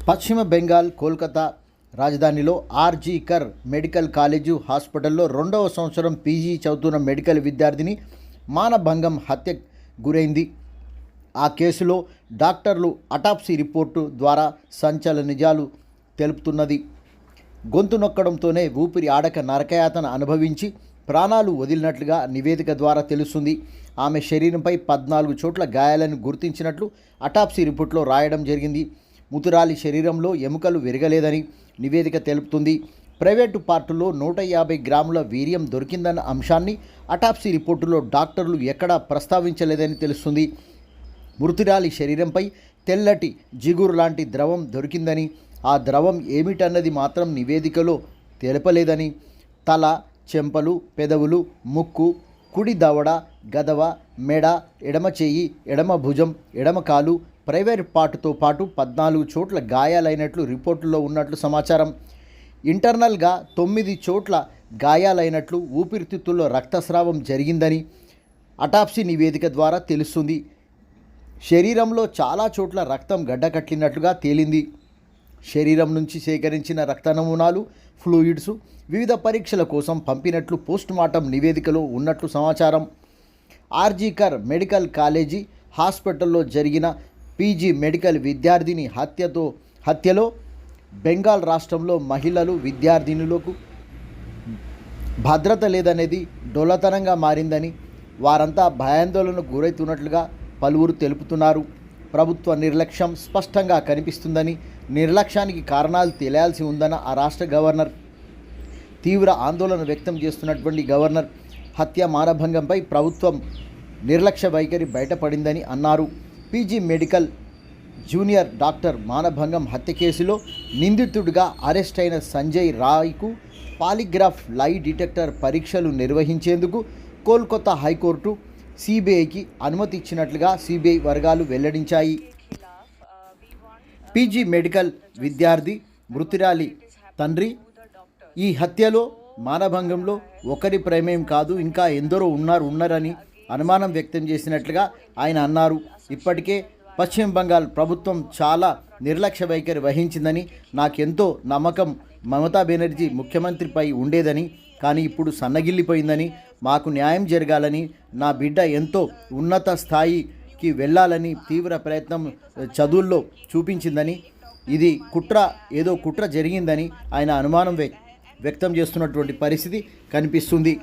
పశ్చిమ బెంగాల్ కోల్కతా రాజధానిలో ఆర్జీ కర్ మెడికల్ కాలేజు హాస్పిటల్లో 2వ సంవత్సరం పీజీ చదువుతున్న మెడికల్ విద్యార్థిని మానభంగం హత్య గురైంది. ఆ కేసులో డాక్టర్లు అటాప్సీ రిపోర్టు ద్వారా సంచలన నిజాలు తెలుపుతున్నది. గొంతు నొక్కడంతోనే ఊపిరి ఆడక నరకయాతన అనుభవించి ప్రాణాలు వదిలినట్లుగా నివేదిక ద్వారా తెలుస్తుంది. ఆమె శరీరంపై 14 చోట్ల గాయాలను గుర్తించినట్లు అటాప్సీ రిపోర్టులో రాయడం జరిగింది. మృతురాలి శరీరంలో ఎముకలు విరగలేదని నివేదిక తెలుపుతుంది. ప్రైవేటు పార్టులో 150 గ్రాముల వీర్యం దొరికిందన్న అంశాన్ని అటాప్సీ రిపోర్టులో డాక్టర్లు ఎక్కడా ప్రస్తావించలేదని తెలుస్తుంది. మృతురాలి శరీరంపై తెల్లటి జిగురు లాంటి ద్రవం దొరికిందని, ఆ ద్రవం ఏమిటన్నది మాత్రం నివేదికలో తెలపలేదని, తల, చెంపలు, పెదవులు, ముక్కు, కుడి దవడ, గదవ, మెడ, ఎడమ చేయి, ఎడమ భుజం, ఎడమ కాలు, ప్రైవేట్ పార్టుతో పాటు 14 చోట్ల గాయాలైనట్లు రిపోర్టులో ఉన్నట్లు సమాచారం. ఇంటర్నల్గా 9 చోట్ల గాయాలైనట్లు, ఊపిరితిత్తుల్లో రక్తస్రావం జరిగిందని అటాప్సీ నివేదిక ద్వారా తెలుస్తుంది. శరీరంలో చాలా చోట్ల రక్తం గడ్డకట్టినట్లుగా తేలింది. శరీరం నుంచి సేకరించిన రక్త నమూనాలు, ఫ్లూయిడ్స్ వివిధ పరీక్షల కోసం పంపినట్లు పోస్టుమార్టం నివేదికలో ఉన్నట్లు సమాచారం. ఆర్జీ కర్ మెడికల్ కాలేజీ హాస్పిటల్లో జరిగిన పీజీ మెడికల్ విద్యార్థిని హత్యలో బెంగాల్ రాష్ట్రంలో మహిళలు, విద్యార్థినులకు భద్రత లేదనేది డొల్లతనంగా మారిందని, వారంతా భయాందోళనకు గురవుతున్నట్లుగా పలువురు తెలుపుతున్నారు. ప్రభుత్వ నిర్లక్ష్యం స్పష్టంగా కనిపిస్తుందని, నిర్లక్ష్యానికి కారణాలు తెలియాల్సి ఉందన్న ఆ రాష్ట్ర గవర్నర్ తీవ్ర ఆందోళన వ్యక్తం చేస్తున్నటువంటి గవర్నర్ హత్య మానభంగంపై ప్రభుత్వం నిర్లక్ష్య వైఖరి బయటపడిందని అన్నారు. పీజీ మెడికల్ జూనియర్ డాక్టర్ మానభంగం హత్య కేసులో నిందితుడిగా అరెస్ట్ అయిన సంజయ్ రాయ్కు పాలిగ్రాఫ్ లై డిటెక్టర్ పరీక్షలు నిర్వహించేందుకు కోల్కతా హైకోర్టు సిబిఐకి అనుమతి ఇచ్చినట్లుగా సిబిఐ వర్గాలు వెల్లడించాయి. పీజీ మెడికల్ విద్యార్థి మృతురాలి తండ్రి ఈ హత్యలో, మానభంగంలో ఒకరి ప్రమేయం కాదు, ఇంకా ఎందరో ఉన్నారని అనుమానం వ్యక్తం చేసినట్లుగా ఆయన అన్నారు. ఇప్పటికే పశ్చిమ బెంగాల్ ప్రభుత్వం చాలా నిర్లక్ష్య వైఖరి వహించిందని, నాకెంతో నమ్మకం మమతా బెనర్జీ ముఖ్యమంత్రిపై ఉండేదని, కానీ ఇప్పుడు సన్నగిల్లిపోయిందని, మాకు న్యాయం జరగాలని, నా బిడ్డ ఎంతో ఉన్నత స్థాయికి వెళ్ళాలని తీవ్ర ప్రయత్నం చదువుల్లో చూపించిందని, ఇది కుట్ర జరిగిందని ఆయన అనుమానం వ్యక్తం చేస్తున్నటువంటి పరిస్థితి కనిపిస్తుంది.